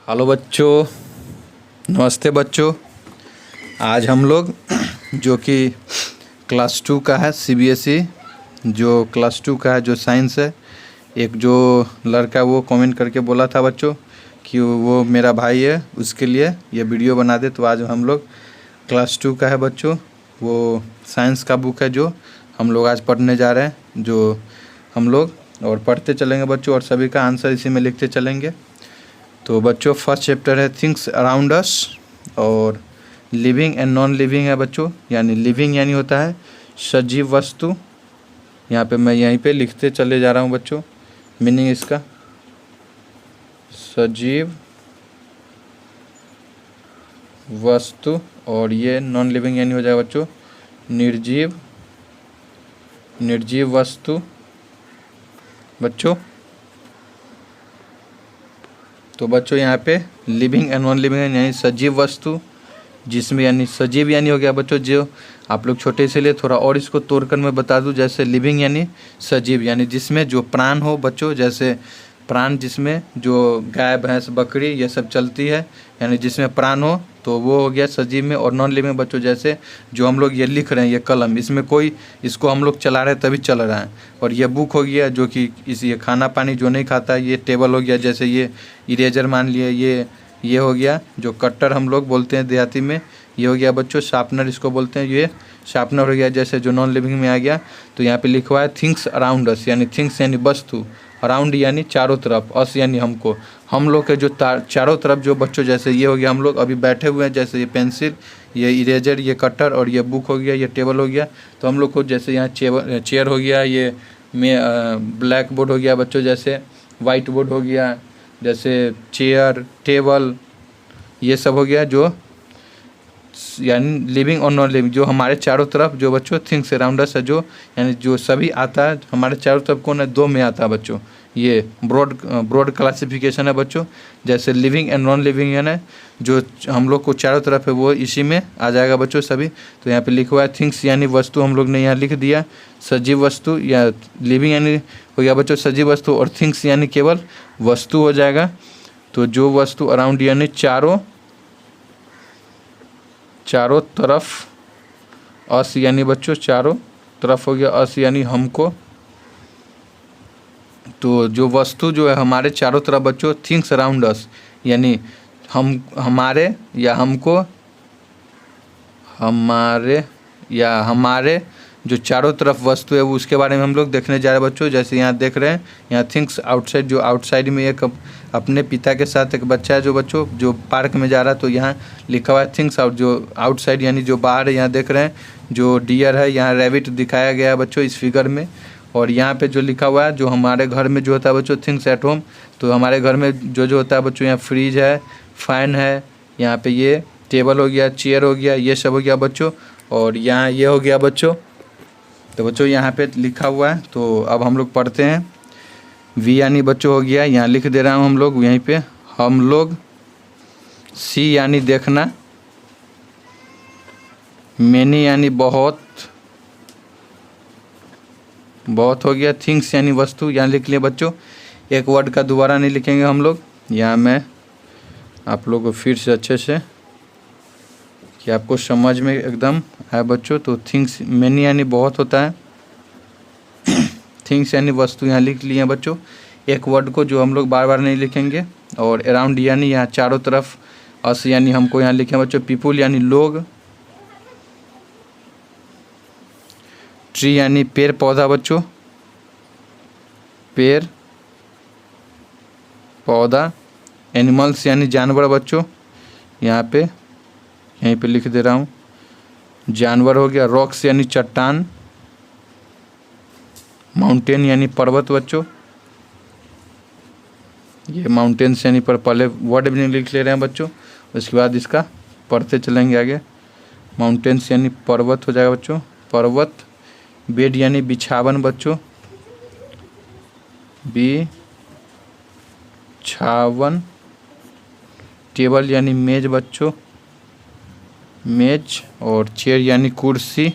Hello बच्चों, नमस्ते बच्चों। आज हम लोग जो कि क्लास 2 का है सीबीएसई, जो क्लास 2 का है जो साइंस है, एक जो लड़का वो कमेंट करके बोला था बच्चों कि वो मेरा भाई है, उसके लिए ये वीडियो बना दे। तो आज हम लोग क्लास 2 का है बच्चों, वो साइंस का बुक है जो हम लोग आज पढ़ने जा रहे हैं, जो हम लोग और पढ़ते चलेंगे बच्चों, और सभी का आंसर इसी में लिखते चलेंगे। तो बच्चों फर्स्ट चैप्टर है थिंग्स अराउंड अस, और लिविंग एंड नॉन लिविंग है बच्चों। यानी लिविंग यानी होता है सजीव वस्तु। यहाँ पे मैं यहीं पे लिखते चले जा रहा हूँ बच्चों मीनिंग इसका। सजीव वस्तु, और ये नॉन लिविंग यानी हो जाएगा बच्चों निर्जीव वस्तु बच्चों। तो बच्चों यहाँ पे लिविंग एंड नॉन लिविंग यानी सजीव वस्तु, जिसमें यानी सजीव यानी हो गया बच्चों जो आप लोग छोटे से लिए थोड़ा और इसको तोड़कर मैं बता दूं। जैसे लिविंग यानी सजीव यानी जिसमें जो प्राण हो बच्चों, जैसे प्राण जिसमें जो गाय भैंस बकरी ये सब चलती है, यानी जिसमें प्राण हो तो वो हो गया सजीव में। और नॉन लिविंग बच्चों जैसे जो हम लोग ये लिख रहे हैं, ये कलम, इसमें कोई इसको हम लोग चला रहे हैं तभी चल रहा है। और ये बुक हो गया जो कि ये खाना पानी जो नहीं खाता है। ये टेबल हो गया, जैसे ये इरेजर मान लिए, ये हो गया जो कट्टर हम लोग बोलते हैं देहाती में। ये हो गया बच्चों शार्पनर, इसको बोलते हैं, ये शार्पनर हो गया जैसे जो नॉन लिविंग में आ गया। तो यहाँ पे लिखा हुआ है थिंग्स अराउंड अस, यानी थिंग्स यानी वस्तु, अराउंड यानी चारों तरफ, अस यानी हमको, हम लोग के जो चारों तरफ जो बच्चों, जैसे ये हो गया हम लोग अभी बैठे हुए हैं, जैसे ये पेंसिल, ये इरेजर, ये कटर, और ये बुक हो गया, ये टेबल हो गया। तो हम लोग को जैसे यहाँ चेयर हो गया, ये में ब्लैक बोर्ड हो गया बच्चों, जैसे वाइट बोर्ड हो गया, जैसे चेयर टेबल, ये सब हो गया जो यानी लिविंग और नॉन लिविंग, जो हमारे चारों तरफ जो बच्चों थिंग्स अराउंड अस है, जो यानी जो सभी आता है हमारे चारों तरफ। कौन है? दो में आता है बच्चों। ये ब्रॉड क्लासिफिकेशन है बच्चों। जैसे लिविंग एंड नॉन लिविंग यानी जो हम लोग को चारों तरफ है वो इसी में आ जाएगा बच्चों सभी। तो यहाँ पे लिखा हुआ है थिंग्स यानी वस्तु, हम लोग ने यहाँ लिख दिया सजीव वस्तु, या लिविंग यानी हो गया बच्चों सजीव वस्तु, और थिंग्स यानी केवल वस्तु हो जाएगा। तो जो वस्तु अराउंड यानी चारों तरफ, अस यानी बच्चों चारों तरफ हो गया, अस यानी हमको। तो जो वस्तु जो है हमारे चारों तरफ बच्चों, थिंग्स अराउंड अस यानी हमारे या हमको, हमारे जो चारों तरफ वस्तु है वो उसके बारे में हम लोग देखने जा रहे हैं बच्चों। जैसे यहाँ देख रहे हैं, यहाँ थिंग्स आउटसाइड, जो आउटसाइड में एक अपने पिता के साथ एक बच्चा है जो बच्चों जो पार्क में जा रहा है। तो यहाँ लिखा हुआ है थिंग्स आउट, जो आउटसाइड यानी जो बाहर है। यहाँ देख रहे हैं जो डियर है, यहाँ रैबिट दिखाया गया है बच्चों इस फिगर में। और यहाँ पे जो लिखा हुआ है जो हमारे घर में जो होता है बच्चों थिंग्स एट होम, तो हमारे घर में जो होता है बच्चों, यहाँ फ्रिज है, फैन है, यहाँ पे ये टेबल हो गया, चेयर हो गया, ये सब हो गया बच्चों। और यहाँ ये हो गया बच्चों। तो बच्चों यहाँ पे लिखा हुआ है। तो अब हम लोग पढ़ते हैं। वी यानी बच्चों हो गया, यहाँ लिख दे रहा हूँ हम लोग यहीं पे, हम लोग। सी यानी देखना, मैनी यानी बहुत हो गया, थिंग्स यानी वस्तु, यहाँ लिख लिए बच्चों। एक वर्ड का दोबारा नहीं लिखेंगे हम लोग, यहाँ मैं आप लोग को फिर से अच्छे से कि आपको समझ में एकदम है बच्चों। तो थिंग्स, मैनी यानी बहुत होता है, थिंग्स यानी वस्तु यहाँ लिख लिए हैं बच्चों। एक वर्ड को जो हम लोग बार बार नहीं लिखेंगे। और अराउंड यानी यहाँ चारों तरफ, अस यानी हमको यहाँ लिखे बच्चों, पीपुल यानी लोग, ट्री यानी पेड़ पौधा बच्चों, पेड़ पौधा, एनिमल्स यानी जानवर बच्चों, यहाँ पे यहीं पे लिख दे रहा हूँ जानवर हो गया। रॉक्स यानी चट्टान, माउंटेन यानी पर्वत बच्चों, ये माउंटेन्स यानी पर पहले वर्ड भी नहीं लिख ले रहे हैं बच्चों, उसके बाद इसका पढ़ते चलेंगे आगे। माउंटेन्स यानी पर्वत हो जाएगा बच्चों, पर्वत। बेड यानी बिछावन बच्चों, बिछावन। टेबल यानी मेज बच्चों, मेज। और चेयर यानी कुर्सी।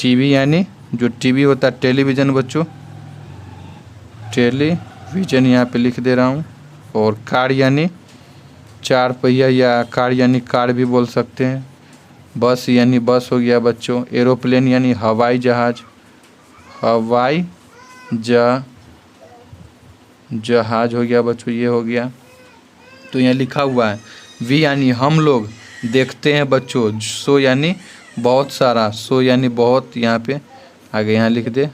टीवी यानी जो टीवी होता है टेलीविज़न बच्चों, टेलीविज़न यहाँ पे लिख दे रहा हूँ। और कार यानी चार पहिया या कार यानी कार भी बोल सकते हैं। बस यानी बस हो गया बच्चों। एरोप्लेन यानी हवाई जहाज, हवाई जहाज हो गया बच्चों, ये हो गया। तो यहाँ लिखा हुआ है वी यानी हम लोग देखते हैं बच्चों, सो यानी बहुत सारा, सो यानी बहुत, यहाँ पे आगे यहाँ लिख दे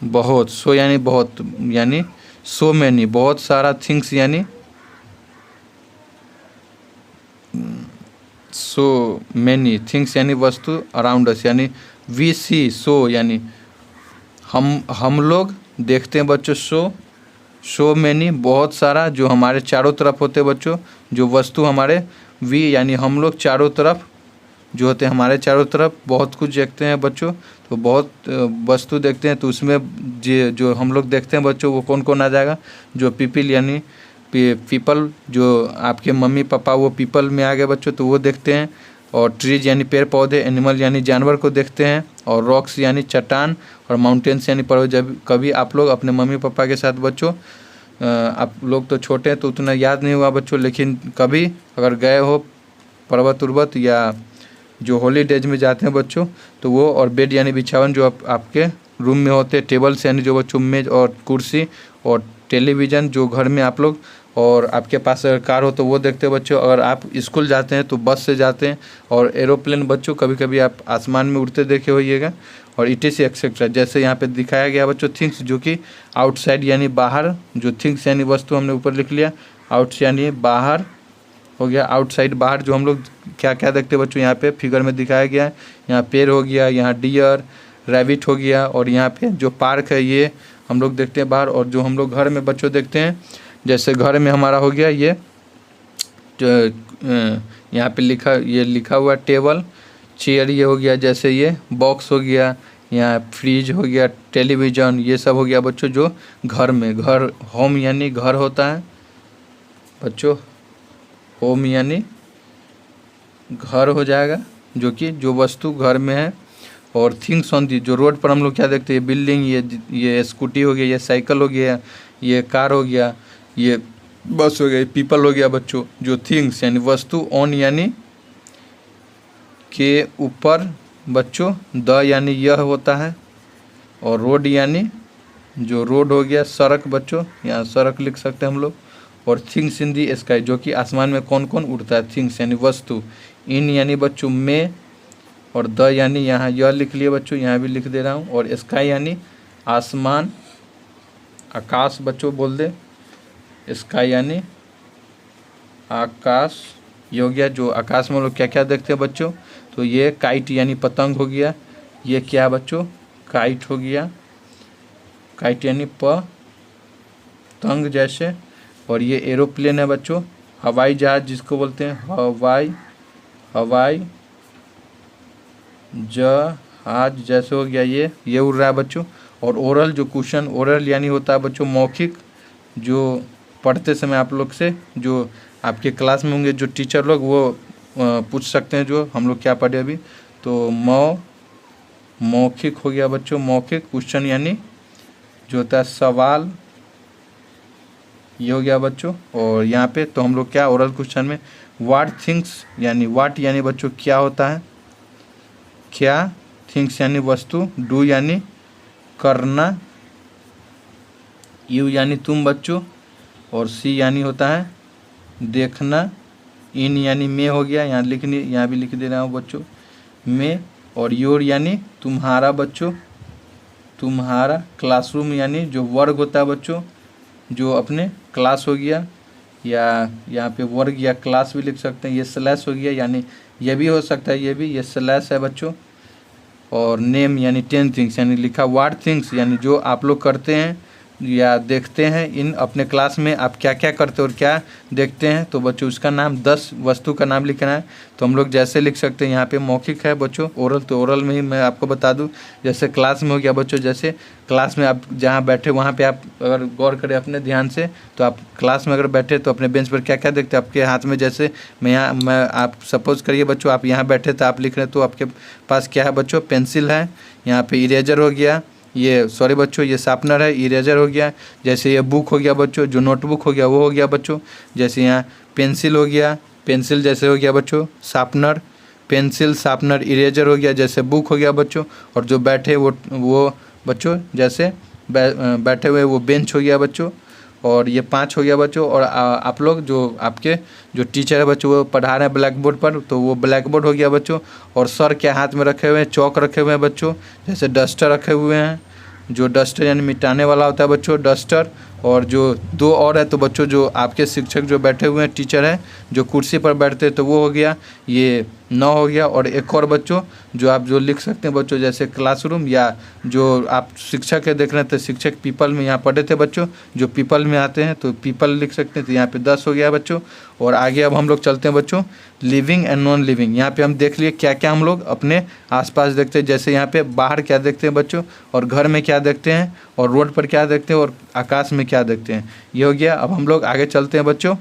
बहुत, सो यानी बहुत, यानी सो मैनी, बहुत सारा, थिंग्स यानी सो मैनी, थिंग्स यानी वस्तु, अराउंड अस यानी वी सी, सो यानी हम लोग देखते हैं बच्चों, सो मैनी बहुत सारा, जो हमारे चारों तरफ होते हैं बच्चों, जो वस्तु हमारे, वी यानी हम लोग चारों तरफ जो होते हैं हमारे चारों तरफ बहुत कुछ देखते हैं बच्चों। तो बहुत वस्तु देखते हैं, तो उसमें जो हम लोग देखते हैं बच्चों वो कौन कौन आ जाएगा, जो पीपल यानी पीपल, जो आपके मम्मी पापा वो पीपल में आ गए बच्चों, तो वो देखते हैं। और ट्रीज यानी पेड़ पौधे, एनिमल यानी जानवर को देखते हैं। और रॉक्स यानी चट्टान, और माउंटेन्स यानी पर्वत। जब कभी आप लोग अपने मम्मी पापा के साथ बच्चों, आप लोग तो छोटे हैं तो उतना याद नहीं हुआ बच्चों, लेकिन कभी अगर गए हो पर्वत उर्वत या जो हॉलीडेज में जाते हैं बच्चों, तो वो, और बेड यानी बिछावन जो आपके रूम में होते हैं, टेबल्स यानी जो बच्चों मेज और कुर्सी, और टेलीविज़न जो घर में आप लोग, और आपके पास अगर कार हो तो वो देखते हैं बच्चों। अगर आप स्कूल जाते हैं तो बस से जाते हैं। और एरोप्लेन बच्चों कभी कभी आप आसमान में उड़ते देखे होइएगा। और इटीसी एक्सेट्रा, जैसे यहाँ पे दिखाया गया बच्चों थिंग्स, जो कि आउटसाइड यानी बाहर, जो थिंग्स यानी वस्तु हमने ऊपर लिख लिया, आउट यानी बाहर हो गया, आउटसाइड बाहर, जो हम लोग क्या क्या देखते हैं बच्चों यहाँ पे फिगर में दिखाया गया है। यहाँ पेड़ हो गया, यहाँ डियर, रैबिट हो गया, और यहाँ पे जो पार्क है ये हम लोग देखते हैं बाहर। और जो हम लोग घर में बच्चों देखते हैं, जैसे घर में हमारा हो गया ये जो यहाँ पे लिखा हुआ टेबल, चेयर ये हो गया, जैसे ये बॉक्स हो गया, यहाँ फ्रिज हो गया, टेलीविज़न, ये सब हो गया बच्चों जो घर में, घर होम यानी घर होता है बच्चों, होम यानी घर हो जाएगा, जो कि जो वस्तु घर में है। और थिंग्स ऑन दी, जो रोड पर हम लोग क्या देखते हैं, बिल्डिंग, ये स्कूटी हो गया, ये साइकिल हो गया, ये कार हो गया, ये बस हो गया, पीपल हो गया बच्चों। जो थिंग्स यानी वस्तु, ऑन यानी के ऊपर बच्चों, द यानी यह होता है, और रोड यानी जो रोड हो गया, सड़क बच्चों, यहाँ सड़क लिख सकते हैं हम लोग। और थिंग्स इन दी स्काई, जो कि आसमान में कौन कौन उड़ता है, थिंग्स यानी वस्तु। इन यानी बच्चों में, और द यानी यहाँ यह लिख लिए बच्चों, यहाँ भी लिख दे रहा हूँ। और स्काई यानी आसमान, आकाश बच्चों बोल दे, स्काई यानी आकाश, ये हो गया। जो आकाश में लोग क्या क्या देखते हैं बच्चों, तो ये काइट यानी पतंग हो गया, ये क्या बच्चों, काइट हो गया, काइट यानी पतंग जैसे। और ये एरोप्लेन है बच्चों, हवाई जहाज जिसको बोलते हैं, हवाई जहाज जैसे हो गया, ये उड़ रहा है बच्चों। और ओरल, जो क्वेश्चन, ओरल यानी होता है बच्चों मौखिक, जो पढ़ते समय आप लोग से जो आपके क्लास में होंगे जो टीचर लोग, वो पूछ सकते हैं जो हम लोग क्या पढ़े अभी। तो मौखिक हो गया बच्चों, मौखिक। क्वेश्चन यानी जो होता है सवाल, ये हो गया बच्चों। और यहाँ पे तो हम लोग क्या, ओरल क्वेश्चन में व्हाट थिंग्स यानी व्हाट यानी बच्चों क्या होता है, क्या, थिंग्स यानी वस्तु, डू यानी करना, यू यानी तुम बच्चों, और सी यानी होता है देखना, इन यानी में हो गया, यहाँ भी लिख दे रहा हूँ बच्चों में। और योर यानी तुम्हारा बच्चों, तुम्हारा। क्लासरूम यानी जो वर्ग होता है बच्चों, जो अपने क्लास हो गया, या यहाँ पे वर्ग या क्लास भी लिख सकते हैं। ये स्लैश हो गया, यानी ये भी हो सकता है, ये स्लैश है बच्चों। और नेम यानी 10 थिंग्स, यानी लिखा व्हाट थिंग्स यानी जो आप लोग करते हैं या देखते हैं इन अपने क्लास में, आप क्या क्या करते हो और क्या देखते हैं। तो बच्चों उसका नाम 10 वस्तु का नाम लिखना है। तो हम लोग जैसे लिख सकते हैं, यहाँ पे मौखिक है बच्चों, ओरल, तो ओरल में ही मैं आपको बता दूं, जैसे क्लास में हो गया बच्चों, जैसे क्लास में आप जहाँ बैठे वहाँ पे आप अगर गौर करें अपने ध्यान से, तो आप क्लास में अगर बैठे तो अपने बेंच पर क्या क्या देखते हैं आपके हाथ में। जैसे मैं आप सपोज करिए बच्चों आप यहाँ बैठे तो आप लिख रहे हैं, तो आपके पास क्या है बच्चों, पेंसिल है, यहाँ पे इरेजर हो गया, ये सॉरी बच्चों ये शार्पनर है, इरेजर हो गया, जैसे ये बुक हो गया बच्चों, जो नोटबुक हो गया वो हो गया बच्चों, जैसे यहाँ पेंसिल हो गया, पेंसिल जैसे हो गया बच्चों शार्पनर, पेंसिल शार्पनर इरेजर हो गया, जैसे बुक हो गया बच्चों, और जो बैठे वो बच्चों जैसे बैठे हुए वो बेंच हो गया बच्चों, और ये 5 हो गया बच्चों। और आप लोग जो आपके जो टीचर है बच्चों वो पढ़ा रहे हैं ब्लैक बोर्ड पर, तो वो ब्लैक बोर्ड हो गया बच्चों। और सर के हाथ में रखे हुए हैं चौक रखे हुए हैं बच्चों, जैसे डस्टर रखे हुए हैं, जो डस्टर यानी मिटाने वाला होता है बच्चों डस्टर। और जो 2 और है तो बच्चों जो आपके शिक्षक जो बैठे हुए हैं टीचर हैं जो कुर्सी पर बैठते हैं तो वो हो गया, ये 9 हो गया। और एक और बच्चों जो आप जो लिख सकते हैं बच्चों, जैसे क्लासरूम, या जो आप शिक्षक है देख रहे थे शिक्षक पीपल में यहाँ पढ़े थे बच्चों, जो पीपल में आते हैं तो पीपल लिख सकते हैं, तो यहाँ पे 10 हो गया बच्चों। और आगे अब हम लोग चलते हैं बच्चों लिविंग एंड नॉन लिविंग। यहाँ पे हम देख लिए क्या क्या हम लोग अपने आसपास देखते हैं, जैसे यहाँ पे बाहर क्या देखते हैं बच्चों, और घर में क्या देखते हैं, और रोड पर क्या देखते हैं, और आकाश में क्या देखते हैं, ये हो गया। अब हम लोग आगे चलते हैं बच्चों।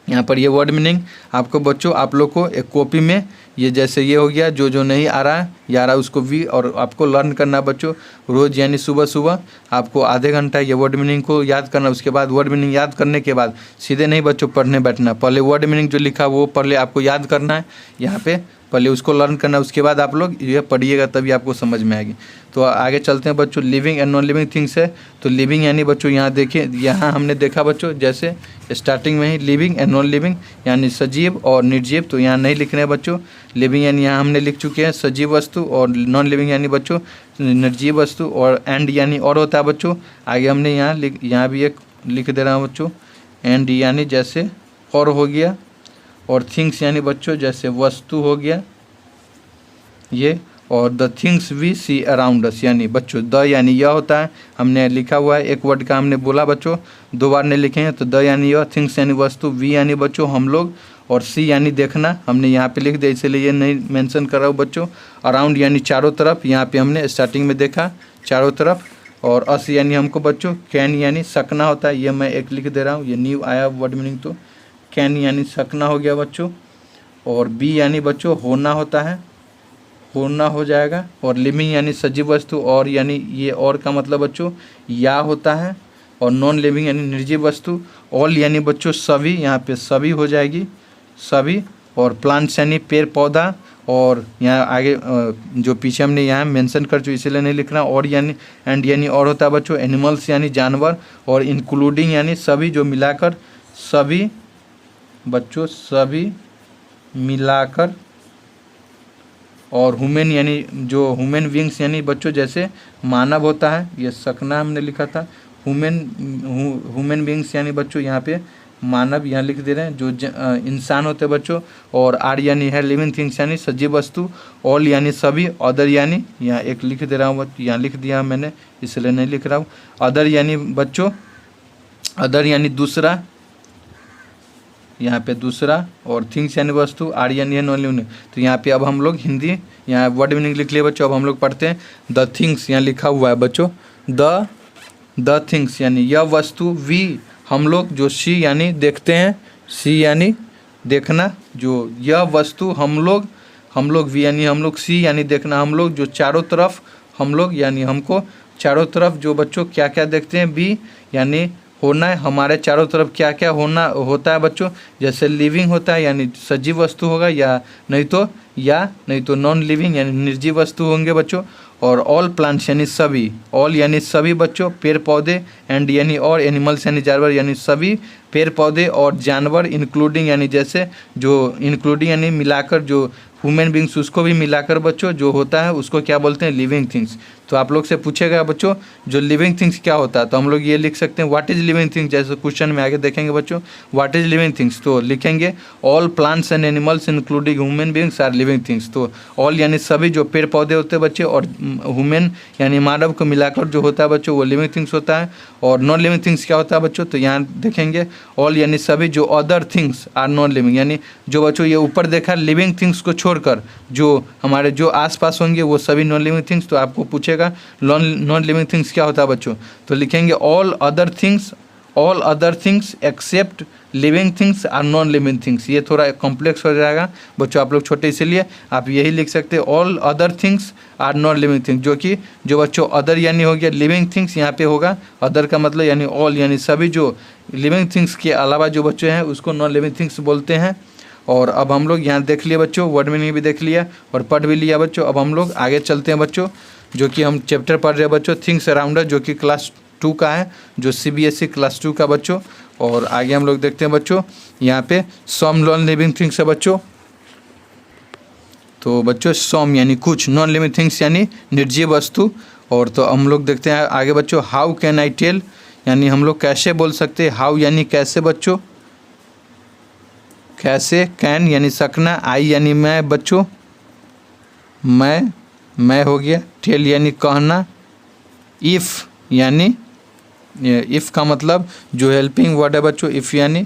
यहाँ पर ये वर्ड मीनिंग आपको बच्चों आप लोग को एक कॉपी में ये जैसे ये हो गया, जो नहीं आ रहा है या आ रहा है उसको भी, और आपको लर्न करना बच्चों रोज़, यानी सुबह सुबह आपको आधे घंटा ये वर्ड मीनिंग को याद करना। उसके बाद वर्ड मीनिंग याद करने के बाद सीधे नहीं बच्चों पढ़ने बैठना, पहले वर्ड मीनिंग जो लिखा वो पहले आपको याद करना है, यहाँ पे पहले उसको लर्न करना, उसके बाद आप लोग ये पढ़िएगा तभी आपको समझ में आएगी। तो आगे चलते हैं बच्चों, living and non living things है। तो लिविंग यानी बच्चों यहाँ देखिए, यहाँ हमने देखा बच्चों जैसे स्टार्टिंग में ही लिविंग एंड नॉन लिविंग यानी सजीव और निर्जीव, तो यहाँ नहीं लिख रहे हैं बच्चों। लिविंग यानी यहाँ हमने लिख चुके हैं सजीव वस्तु, और नॉन लिविंग यानी बच्चों निर्जीव वस्तु, और एंड यानी और होता है बच्चों। आगे हमने यहाँ भी एक लिख दे रहा हूँ बच्चों, एंड यानी जैसे और हो गया, और थिंग्स यानी बच्चों जैसे वस्तु हो गया ये, और the things we see around us यानी बच्चों द यानी यह होता है, हमने लिखा हुआ है एक वर्ड का हमने बोला बच्चों, 2 बार नहीं लिखे हैं, तो द यानी यह, थिंग्स यानी वस्तु, वी यानी बच्चों हम लोग, और सी यानी देखना, हमने यहाँ पे लिख दिया इसलिए ये नहीं मेंशन कर रहा हूँ बच्चों। अराउंड यानी चारों तरफ, यहाँ पे हमने स्टार्टिंग में देखा चारों तरफ। और अस यानी हमको बच्चों, कैन यानी सकना होता है, ये मैं एक लिख दे रहा हूँ, ये न्यू आया वर्ड मीनिंग, तो कैन यानी सकना हो गया बच्चों। और बी यानी बच्चों होना होता है, होना हो जाएगा। और लिविंग यानी सजीव वस्तु, और यानी ये और का मतलब बच्चों या होता है। और नॉन लिविंग यानी निर्जीव वस्तु। ऑल यानी बच्चों सभी, यहाँ पे सभी हो जाएगी सभी। और प्लांट्स यानी पेड़ पौधा, और यहाँ आगे जो पीछे हमने यहाँ मेंशन कर चुके इसलिए नहीं लिखना। और यानी एंड यानी और होता है बच्चों। एनिमल्स यानी जानवर, और इंक्लूडिंग यानी सभी, जो मिलाकर सभी बच्चों सभी मिलाकर। और ह्यूमन यानी जो ह्यूमन बीइंग्स यानी बच्चों जैसे मानव होता है, ये सकना हमने लिखा था। ह्यूमन बीइंग्स यानी बच्चों यहाँ पे मानव यहाँ लिख दे रहे हैं, जो इंसान होते हैं बच्चों। और आर यानी है लिविंग थिंग्स यानी सजीव वस्तु। ऑल यानी सभी। अदर यानी यहाँ एक लिख दे रहा हूँ, यहाँ लिख दिया मैंने इसलिए नहीं लिख रहा हूँ। अदर यानी बच्चों, अदर यानी दूसरा, यहाँ पे दूसरा। और थिंग्स यानी वस्तु, आर यानी है नॉन लिविंग। तो यहाँ पे अब हम लोग हिंदी यहाँ वर्ड मीनिंग लिख लिए बच्चों। अब हम लोग पढ़ते हैं द थिंग्स, यहाँ लिखा हुआ है बच्चों द थिंग्स यानी यह वस्तु। वी हम लोग जो सी यानी देखते हैं, सी यानी देखना, जो यह वस्तु हम लोग वी यानी हम लोग, सी यानी देखना हम लोग, जो चारों तरफ हम लोग यानी हमको चारों तरफ जो बच्चों क्या क्या देखते हैं। बी यानी होना है, हमारे चारों तरफ क्या क्या होना होता है बच्चों, जैसे लिविंग होता है यानी सजीव वस्तु होगा, या नहीं तो नॉन लिविंग यानी निर्जीव वस्तु होंगे बच्चों। और ऑल प्लांट्स यानी सभी, ऑल यानी सभी बच्चों, पेड़ पौधे। एंड यानी और, एनिमल्स यानी जानवर यानी सभी पेड़ पौधे और जानवर। इंक्लूडिंग यानी जैसे, जो इंक्लूडिंग यानी मिलाकर, जो ह्यूमन बींग्स उसको भी मिलाकर बच्चों जो होता है उसको क्या बोलते हैं, लिविंग थिंग्स। तो आप लोग से पूछेगा बच्चों जो लिविंग थिंग्स क्या होता है, तो हम लोग ये लिख सकते हैं व्हाट इज लिविंग थिंग्स, जैसे क्वेश्चन में आगे देखेंगे बच्चों व्हाट इज लिविंग थिंग्स, तो लिखेंगे all plants and animals including human beings are living things. तो ऑल यानी सभी जो पेड़ पौधे होते हैं बच्चे, और ह्यूमन यानी मानव को मिलाकर जो होता है बच्चों वो लिविंग थिंग्स होता है। और नॉन लिविंग थिंग्स क्या होता है बच्चों, तो यहाँ देखेंगे ऑल यानी सभी, जो other things are non living यानी जो बच्चों ये ऊपर देखा लिविंग थिंग्स को छोड़कर जो हमारे जो आसपास होंगे वो सभी नॉन लिविंग थिंग्स। तो आपको पूछेगा नॉन लिविंग थिंग्स क्या होता है बच्चों, तो लिखेंगे all other things, all other things except living things are non living things. ये थोड़ा कॉम्प्लेक्स हो जाएगा बच्चों, आप लोग छोटे इसीलिए आप यही लिख सकते हैं all other things are non living things, जो कि जो बच्चों अदर यानी हो गया लिविंग थिंग्स, यहाँ पे होगा अदर का मतलब यानी ऑल, यानी सभी जो लिविंग थिंग्स के अलावा जो बच्चों हैं उसको नॉन लिविंग थिंग्स बोलते हैं। और अब हम लोग यहाँ देख लिए बच्चों, वर्ड मीनिंग भी देख लिया और पढ़ भी लिया बच्चों। अब हम लोग आगे चलते हैं बच्चों, जो कि हम चैप्टर पढ़ रहे हैं बच्चों थिंग्स अराउंड अस, जो कि क्लास 2 का है, जो CBSE क्लास 2 का बच्चों। और आगे हम लोग देखते हैं बच्चों, यहाँ पे सम नॉन लिविंग थिंग्स है बच्चों। तो बच्चों सम यानी कुछ, नॉन लिविंग थिंग्स यानी निर्जीव वस्तु। और तो हम लोग देखते हैं आगे बच्चों, हाउ कैन आई टेल यानी हम लोग कैसे बोल सकते हैं, हाउ यानी कैसे बच्चों, कैसे, कैन यानी सकना, आई यानी मैं बच्चों, मैं हो गया, टेल यानी कहना, इफ़ यानी इफ़ का मतलब जो हेल्पिंग वर्ड है बच्चों, इफ़ यानी।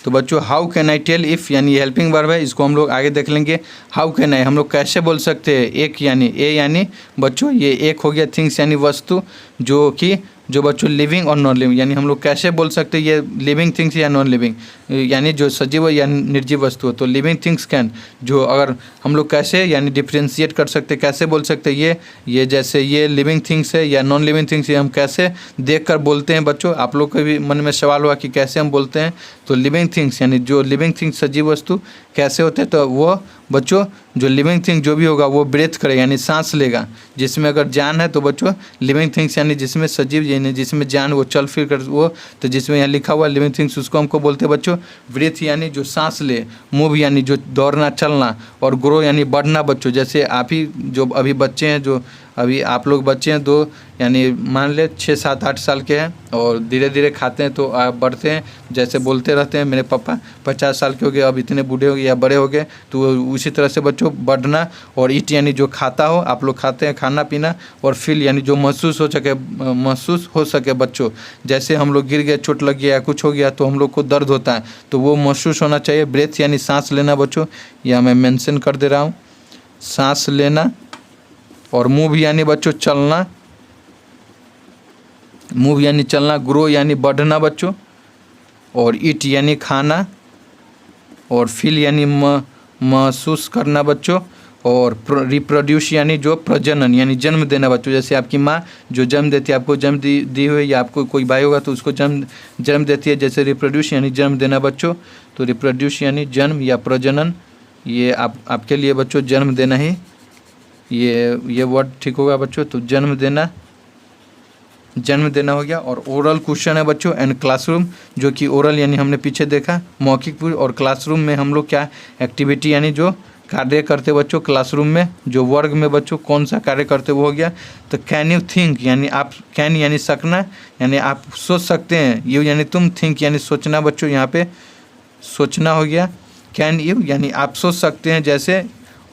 तो बच्चों how can I tell if यानी हेल्पिंग वर्ब है, इसको हम लोग आगे देख लेंगे। हाउ कैन आई हम लोग कैसे बोल सकते हैं, एक यानी ए यानी बच्चों ये एक हो गया, थिंग्स यानी वस्तु, जो कि जो बच्चों लिविंग और नॉन लिविंग, यानी हम लोग कैसे बोल सकते हैं ये लिविंग थिंग्स या नॉन लिविंग, यानी जो सजीव या निर्जीव वस्तु है। तो लिविंग थिंग्स कैन, जो अगर हम लोग कैसे यानी डिफ्रेंशिएट कर सकते, कैसे बोल सकते हैं ये जैसे ये लिविंग थिंग्स है या नॉन लिविंग थिंग्स, ये हम कैसे देख कर बोलते हैं बच्चों। आप लोग के भी मन में सवाल हुआ कि कैसे हम बोलते हैं, तो लिविंग थिंग्स यानी जो लिविंग थिंग्स सजीव वस्तु कैसे होते हैं, तो वो बच्चों जो लिविंग थिंग जो भी होगा वो ब्रेथ करेगा यानी सांस लेगा, जिसमें अगर जान है तो बच्चों लिविंग थिंग्स यानी जिसमें सजीव यानी जिसमें जान वो चल फिर कर वो, तो जिसमें यहाँ लिखा हुआ लिविंग थिंग्स उसको हमको बोलते हैं बच्चों ब्रेथ यानी जो सांस ले, मूव यानी जो दौड़ना चलना, और ग्रो यानी बढ़ना बच्चों। जैसे आप ही जो अभी बच्चे हैं, जो अभी आप लोग बच्चे हैं, दो यानी मान ले 6, 7, 8 साल के हैं और धीरे धीरे खाते हैं तो आप बढ़ते हैं, जैसे बोलते रहते हैं मेरे पापा 50 साल के हो गए अब इतने बूढ़े हो गए या बड़े हो गए, तो उसी तरह से बच्चों बढ़ना। और ईट यानी जो खाता हो, आप लोग खाते हैं खाना पीना, और फील यानी जो महसूस हो सके बच्चों, जैसे हम लोग गिर गए, चोट लग गया या कुछ हो गया तो हम लोग को दर्द होता है तो वो महसूस होना चाहिए। ब्रेथ यानी सांस लेना बच्चों, या मैं मेंशन कर दे रहा हूँ सांस लेना। और मूव यानी बच्चों चलना, मूव यानी चलना, ग्रो यानी बढ़ना बच्चों, और ईट यानी खाना, और फील यानी महसूस करना बच्चों, और रिप्रोड्यूस यानी जो प्रजनन यानी जन्म देना बच्चों। जैसे आपकी माँ जो जन्म देती है, आपको जन्म दी हुई या आपको कोई भाई होगा तो उसको जन्म देती है, जैसे रिप्रोड्यूस यानी जन्म देना बच्चों। तो रिप्रोड्यूस यानी जन्म या प्रजनन, ये आपके लिए बच्चों जन्म देना ही ये वर्ड ठीक होगा बच्चों। तो जन्म देना हो गया। और ओरल क्वेश्चन है बच्चों एंड क्लासरूम, जो कि ओरल यानी हमने पीछे देखा मौखिक पूर्व, और क्लासरूम में हम लोग क्या एक्टिविटी यानी जो कार्य करते बच्चों क्लासरूम में, जो वर्ग में बच्चों कौन सा कार्य करते वो हो गया। तो कैन यू थिंक यानी आप, कैन यानी सकना यानी आप सोच सकते हैं, यू यानी तुम, थिंक यानी सोचना बच्चों, यहाँ पे सोचना हो गया। कैन यू यानी आप सोच सकते हैं, जैसे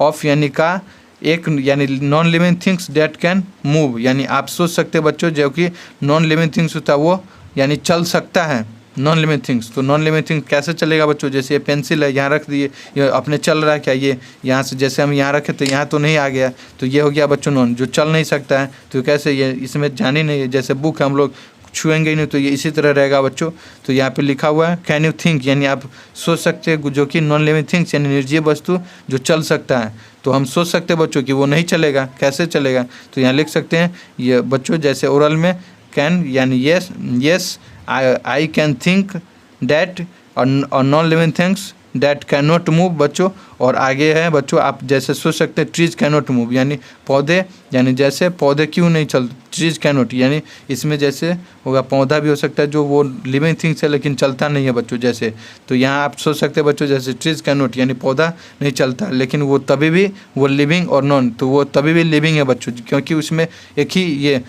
ऑफ यानी का, एक यानी non living things that can move यानी आप सोच सकते हैं बच्चों, जो कि नॉन लिविंग थिंग्स होता है वो यानी चल सकता है नॉन लिविंग थिंग्स। तो नॉन लिविंग थिंग्स कैसे चलेगा बच्चों, जैसे ये पेंसिल है यहाँ रख दिए, ये अपने चल रहा है क्या, ये यहाँ से जैसे हम यहाँ रखे तो यहाँ तो नहीं आ गया, तो ये हो गया बच्चों नॉन, जो चल नहीं सकता है तो कैसे, ये इसमें जान ही नहीं है, जैसे बुक हम लोग छुएंगे ही नहीं तो ये इसी तरह रहेगा बच्चों। तो यहाँ पे लिखा हुआ है कैन यू थिंक यानी आप सोच सकते हैं, जो कि नॉन लिविंग थिंग्स यानी निर्जीव वस्तु जो चल सकता है। तो हम सोच सकते हैं बच्चों कि वो नहीं चलेगा, कैसे चलेगा, तो यहाँ लिख सकते हैं ये बच्चों, जैसे ओरल में कैन यानी yes I can think that, और non living things that can not move बच्चों। और आगे है बच्चों आप जैसे सोच सकते हैं ट्रीज कैन नॉट मूव यानी पौधे, यानी जैसे पौधे क्यों नहीं चल, ट्रीज कैन नॉट यानी इसमें जैसे होगा पौधा भी हो सकता है जो वो लिविंग थिंग्स है लेकिन चलता नहीं है बच्चों, जैसे तो यहाँ आप सोच सकते हैं बच्चों जैसे ट्रीज कैन नॉट यानी पौधा नहीं चलता, लेकिन वो तभी भी वो लिविंग और नॉन, तो वो तभी भी लिविंग है बच्चों, क्योंकि उसमें एक ही ये,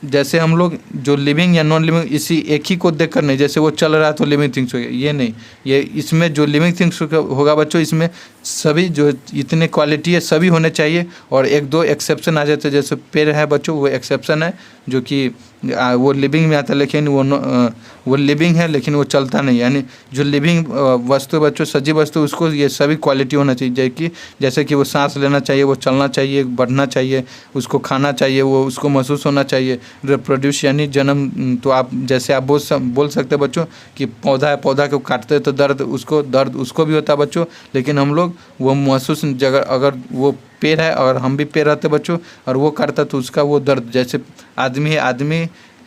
जैसे हम लोग जो लिविंग या नॉन लिविंग इसी एक ही को देखकर नहीं, जैसे वो चल रहा है तो लिविंग थिंग्स हो गया, ये नहीं, ये इसमें जो लिविंग थिंग्स होगा बच्चों, इसमें सभी जो इतने क्वालिटी है सभी होने चाहिए, और एक दो एक्सेप्शन आ जाते हैं, जैसे पेड़ है बच्चों वो एक्सेप्शन है, जो कि वो लिविंग में आता है, लेकिन वो लिविंग है लेकिन वो चलता नहीं। यानी जो लिविंग वस्तु बच्चों, सजीव वस्तु, उसको ये सभी क्वालिटी होना चाहिए, जैसे कि वो सांस लेना चाहिए, वो चलना चाहिए, बढ़ना चाहिए, उसको खाना चाहिए, वो उसको महसूस होना चाहिए। रिप्रोड्यूस यानी जन्म, तो आप जैसे आप बोल सकते हैं बच्चों कि पौधा है, पौधा को काटते हैं तो दर्द उसको भी होता है बच्चों, लेकिन हम लोग वो महसूस, जगह अगर वो पेड़ है और हम भी पेड़ रहते बच्चों और वो काटता तो उसका वो दर्द, जैसे आदमी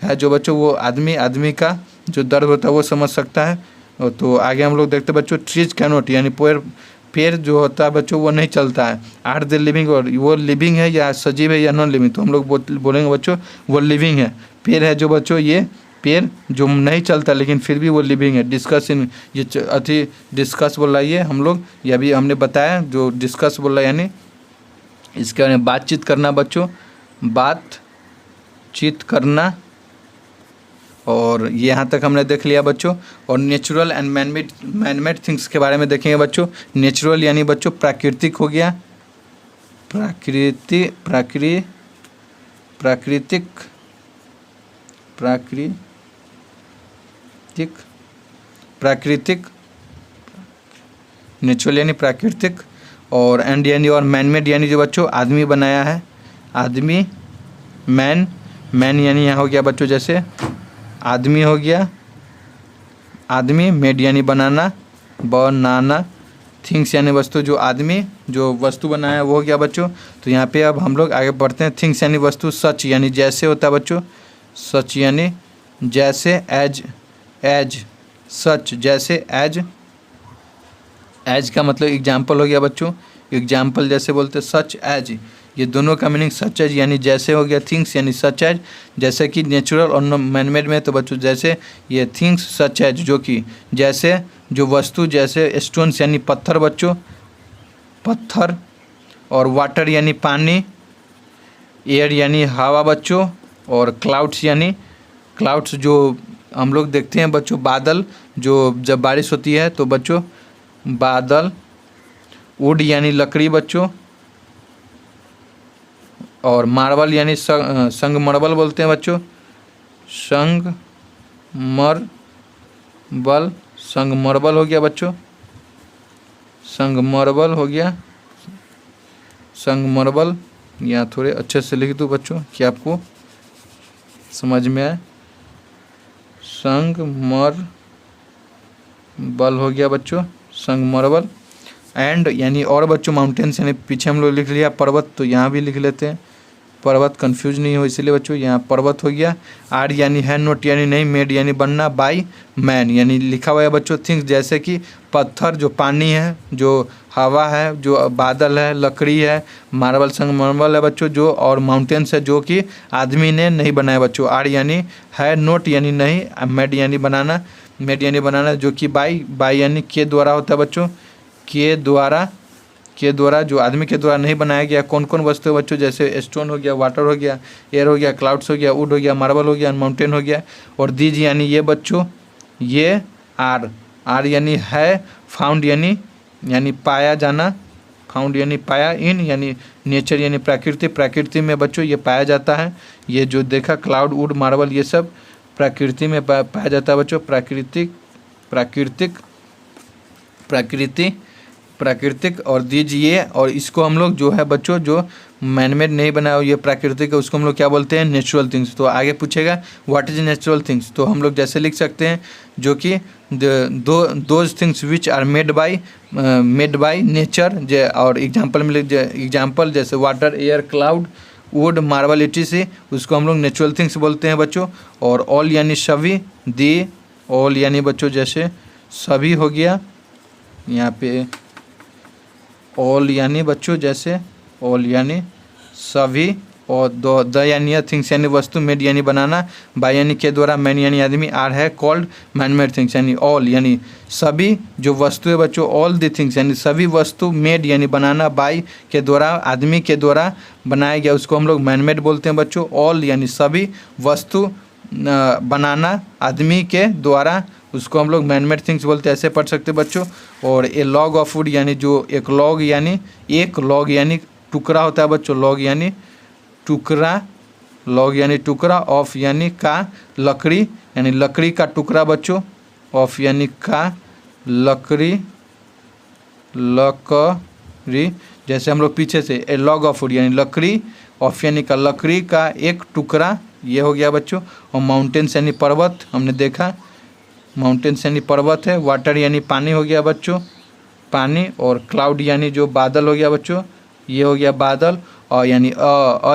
है जो बच्चों, वो आदमी का जो दर्द होता है वो समझ सकता है। तो आगे हम लोग देखते हैं बच्चों, ट्रीज कैनोट यानी पेड़ जो होता है बच्चों वो नहीं चलता है। आर दे लिविंग, और वो लिविंग है या सजीव है या नॉन लिविंग, तो हम लोग बोलेंगे बच्चों वो लिविंग है। पेड़ है जो बच्चों, ये पेड़ जो नहीं चलता लेकिन फिर भी वो लिविंग है। डिस्कस इन, ये अति डिस्कस बोल रहा है, ये हम लोग, ये अभी हमने बताया जो डिस्कस बोल रहा है, यानी इसके बारे में बातचीत करना बच्चों, बातचीत करना। और यहाँ तक हमने देख लिया बच्चों। और नेचुरल एंड मैनमेड थिंग्स के बारे में देखेंगे बच्चों। नेचुरल यानी बच्चों प्राकृतिक हो गया, प्राकृतिक नेचुरल यानी प्राकृतिक, और एंड यानी और मैनमेड यानी जो बच्चों आदमी बनाया है, आदमी, मैन यानी यहाँ हो गया बच्चों, जैसे आदमी हो गया, आदमी, मेड यानी बनाना, थिंग्स यानी वस्तु, जो आदमी जो वस्तु बनाया वो हो गया बच्चों। तो यहाँ पे अब हम लोग आगे बढ़ते हैं। थिंग्स यानी वस्तु, सच यानी जैसे होता है बच्चों, सच यानी जैसे, एज सच जैसे, एज का मतलब एग्जाम्पल हो गया बच्चों, एग्जाम्पल जैसे बोलते सच एज, ये दोनों का मीनिंग सच एज यानी जैसे हो गया, थिंग्स यानी सच एज, जैसे कि नेचुरल और मैनमेड में तो बच्चों जैसे ये थिंग्स सच एज, जो कि जैसे जो वस्तु, जैसे स्टोन्स यानी पत्थर बच्चों, पत्थर, और वाटर यानी पानी, एयर यानी हवा बच्चों, और क्लाउड्स यानी क्लाउड्स जो हम लोग देखते हैं बच्चों, बादल, जो जब बारिश होती है तो बच्चों बादल, वुड यानी लकड़ी बच्चों, और मार्बल यानी संगमरमर बोलते हैं बच्चों, संगमरमर हो गया बच्चों, संगमरमर हो गया, संगमरमर, यहाँ थोड़े अच्छे से लिख दूँ बच्चों कि आपको समझ में आए। संगमरमर हो गया बच्चों, संगमरमर। एंड यानी और बच्चों माउंटेन्स यानी पीछे हम लोग लिख लिया पर्वत, तो यहाँ भी लिख लेते हैं पर्वत, कंफ्यूज नहीं हो इसलिए बच्चों यहाँ पर्वत हो गया। आर यानी है, नोट यानी नहीं, मेड यानी बनना, बाय मैन यानी लिखा हुआ है बच्चों, थिंग्स जैसे कि पत्थर जो पानी है, जो हवा है, जो बादल है, लकड़ी है, मार्बल संगमरमर है बच्चों जो, और माउंटेन्स है जो कि आदमी ने नहीं बनाया बच्चों। आर यानी है, नोट यानी नहीं, मेड यानी बनाना, जो कि बाय यानी के द्वारा होता है बच्चों, के द्वारा जो आदमी के द्वारा नहीं बनाया गया। कौन कौन वस्तु है बच्चों, जैसे स्टोन हो गया, वाटर हो गया, एयर हो गया, क्लाउड्स हो गया, वुड हो गया, मार्बल हो गया, माउंटेन हो गया। और दीज यानी ये बच्चों, ये आर यानी है, फाउंड यानी पाया जाना, फाउंड यानी पाया, इन यानी नेचर यानी प्रकृति में बच्चों ये पाया जाता है। ये जो देखा क्लाउड, वुड, मार्बल, ये सब प्रकृति में पाया जाता है बच्चों, प्राकृतिक। और दीजिए, और इसको हम लोग जो है बच्चों, जो मैनमेड नहीं बनाया ये प्राकृतिक है, उसको हम लोग क्या बोलते हैं, नेचुरल थिंग्स। तो आगे पूछेगा व्हाट इज नेचुरल थिंग्स, तो हम लोग जैसे लिख सकते हैं जो कि those things which are made by nature, और एग्जाम्पल में एग्जाम्पल जैसे water, air, cloud, wood, marble, etc, उसको हम लोग नेचुरल थिंग्स बोलते हैं बच्चों। और ऑल यानी सभी, दी, ऑल यानी बच्चों जैसे सभी हो गया, यहाँ पे ऑल यानी बच्चों जैसे ऑल यानी सभी, और द यानी थिंग्स यानी वस्तु, मेड यानी बनाना, बाय यानी के द्वारा, मैन यानी आदमी, आर है कॉल्ड मैनमेड थिंग्स यानी ऑल यानी सभी जो वस्तु है बच्चों, ऑल द थिंग्स यानी सभी वस्तु, मेड यानी बनाना, बाय के द्वारा, आदमी के द्वारा बनाया गया, उसको हम लोग मैनमेड बोलते हैं बच्चों। ऑल यानी सभी वस्तु बनाना आदमी के द्वारा, उसको हम लोग मैनमेड थिंग्स बोलते हैं, ऐसे पढ़ सकते हैं बच्चों। और ए लॉग ऑफ वुड यानी जो एक लॉग यानी टुकड़ा होता है बच्चों, लॉग यानी टुकड़ा लॉग यानी टुकड़ा, ऑफ यानी का, लकड़ी यानी लकड़ी का टुकड़ा बच्चों, ऑफ यानी का, लकड़ी, लकड़ी, जैसे हम लोग पीछे से ए लॉग ऑफ वुड यानी लकड़ी, ऑफ यानी का लकड़ी का एक टुकड़ा, ये हो गया बच्चों। और माउंटेन्स यानी पर्वत, हमने देखा माउंटेन्स यानी पर्वत है। वाटर यानी पानी हो गया बच्चों, पानी। और क्लाउड यानी जो बादल हो गया बच्चों, ये हो गया बादल। और यानी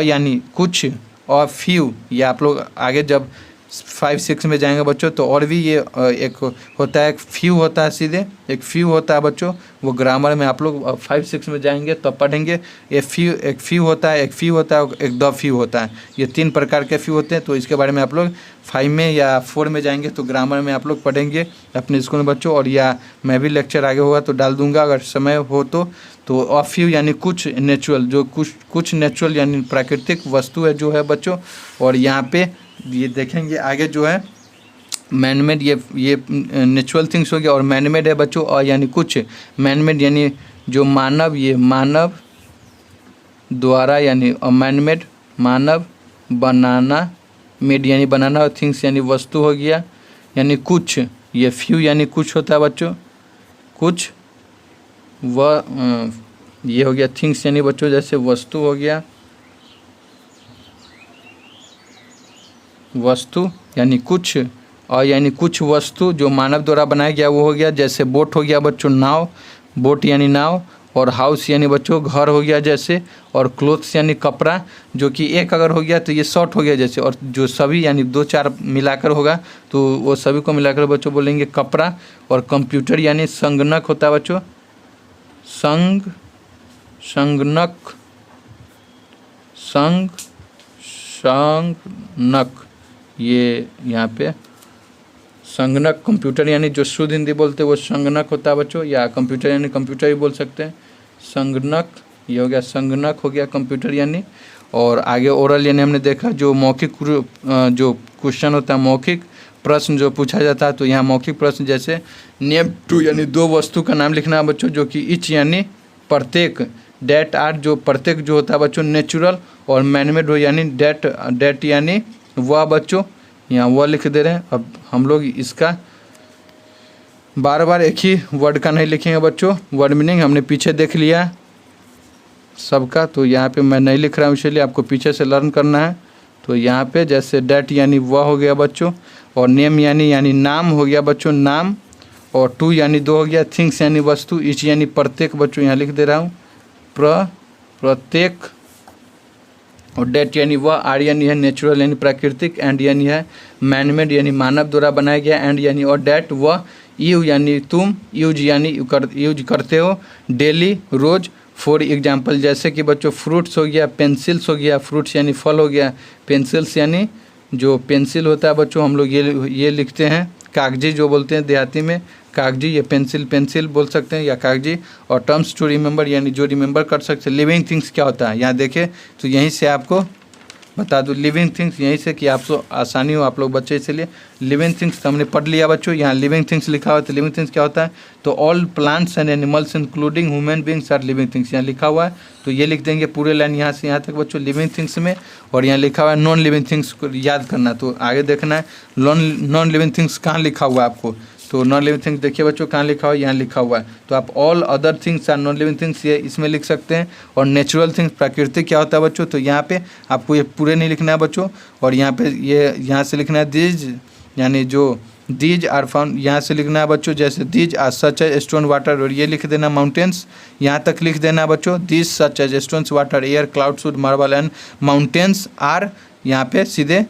यानी कुछ, और फ्यू, ये आप लोग आगे जब 5-6 में जाएंगे बच्चों तो और भी ये एक होता है, एक फ्यू होता है, सीधे एक फ्यू होता है बच्चों, वो ग्रामर में आप लोग 5-6 में जाएंगे तब पढ़ेंगे। एक फ्यू होता है, एक फ्यू होता है, एक द फ्यू होता है। ये 3 प्रकार के फ्यू होते हैं। तो इसके बारे में आप लोग 5 में या 4 में जाएंगे तो ग्रामर में आप लोग पढ़ेंगे अपने स्कूल में बच्चों। और या मैं भी लेक्चर आगे होगा तो डाल दूंगा अगर समय हो तो ऑफ फ्यू यानी कुछ नेचुरल, जो कुछ नेचुरल यानी प्राकृतिक वस्तु है जो है बच्चों। और यहाँ पे ये देखेंगे आगे जो है मैनमेड, ये नेचुरल थिंग्स हो गया। और मैनमेड है बच्चों, और यानी कुछ, मैनमेड यानी जो मानव, ये मानव द्वारा यानी मैनमेड, मानव बनाना, मेड यानी बनाना, और थिंग्स यानी वस्तु हो गया, यानी कुछ। ये फ्यू यानी कुछ होता है बच्चों, कुछ। ये हो गया थिंग्स यानी बच्चों जैसे वस्तु हो गया, वस्तु यानी कुछ। और यानी कुछ वस्तु जो मानव द्वारा बनाया गया वो हो गया, जैसे बोट हो गया बच्चों, नाव, बोट यानी नाव। और हाउस यानी बच्चों घर हो गया जैसे। और क्लोथ्स यानी कपड़ा, जो कि एक अगर हो गया तो ये शॉर्ट हो गया जैसे। और जो सभी यानी 2-4 मिलाकर होगा तो वो सभी को मिलाकर बच्चों बोलेंगे कपड़ा। और कंप्यूटर यानी संगणक होता है बच्चों, संगणक, ये यहाँ पे संगणक, कंप्यूटर यानी जो शुद्ध हिंदी बोलते हैं वो संगणक होता है बच्चों, या कंप्यूटर यानी कंप्यूटर भी बोल सकते हैं, संगणक। ये हो गया संगणक, हो गया कंप्यूटर यानी। और आगे ओरल यानी हमने देखा जो मौखिक, जो क्वेश्चन होता है, मौखिक प्रश्न जो पूछा जाता है। तो यहाँ मौखिक प्रश्न जैसे नेम टू यानी 2 वस्तु का नाम लिखना है बच्चों, जो कि इच यानी प्रत्येक, डेट आर जो प्रत्येक जो होता है बच्चों नेचुरल। और मैनमेड हो यानी डेट यानी वह बच्चों, यहाँ वह लिख दे रहे हैं। अब हम लोग इसका बार बार एक ही वर्ड का नहीं लिखेंगे बच्चों, वर्ड मीनिंग हमने पीछे देख लिया सबका, तो यहाँ पे मैं नहीं लिख रहा हूँ, इसलिए आपको पीछे से लर्न करना है। तो यहाँ पे जैसे डेट यानी वह हो गया बच्चों। और नेम यानी नाम हो गया बच्चों, नाम। और 2 यानी 2 हो गया, थिंग्स यानी वस्तु, ईच यानी प्रत्येक बच्चों, यहाँ लिख दे रहा हूँ प्रत्येक। और डेट यानी वह, आर यानी है नेचुरल यानी प्राकृतिक, एंड यानी है मैनमेड यानी मानव द्वारा बनाया गया, एंड यानी और डेट वह, यू यानी तुम, यूज यानी यूज करते हो डेली, रोज। फॉर एग्जाम्पल जैसे कि बच्चों फ्रूट्स हो गया, पेंसिल्स हो गया, फ्रूट्स यानी फल हो गया, पेंसिल्स यानी जो पेंसिल होता है बच्चों, हम लोग ये लिखते हैं कागजी, जो बोलते हैं देहाती में कागजी, ये पेंसिल बोल सकते हैं या कागजी। और टर्म्स टू रिमेंबर यानी जो रिमेंबर कर सकते हैं। लिविंग थिंग्स क्या होता है यहाँ देखें तो यहीं से आपको बता दूँ, लिविंग थिंग्स यहीं से कि आपको आसानी हो, आप लोग बच्चे, इसलिए लिविंग थिंग्स तो हमने पढ़ लिया बच्चों। यहाँ लिविंग थिंग्स लिखा हुआ है, तो लिविंग थिंग्स क्या होता है, तो all plants and animals including human beings are living things, यहाँ लिखा हुआ है। तो ये लिख देंगे पूरे लाइन यहाँ से यहाँ तक बच्चों लिविंग थिंग्स में। और यहाँ लिखा हुआ है नॉन लिविंग थिंग्स को याद करना, तो आगे देखना है नॉन लिविंग थिंग्स कहाँ लिखा हुआ है आपको। तो नॉन लिविंग थिंग्स देखिए बच्चों कहाँ लिखा हुआ है, यहाँ लिखा हुआ है। तो आप all other things are non living things ये इसमें लिख सकते हैं। और नेचुरल थिंग्स प्राकृतिक क्या होता है बच्चों, तो यहाँ पे आपको ये पूरे नहीं लिखना है बच्चों। और यहाँ पे ये यहाँ से लिखना है दीज यानी जो दीज आर फाउंड, यहाँ से लिखना है बच्चों जैसे these are such as stone water, और ये लिख देना माउंटेन्स, यहाँ तक लिख देना बच्चों these such as stones water air clouds wood marble and mountains are, यहाँ पे सीधे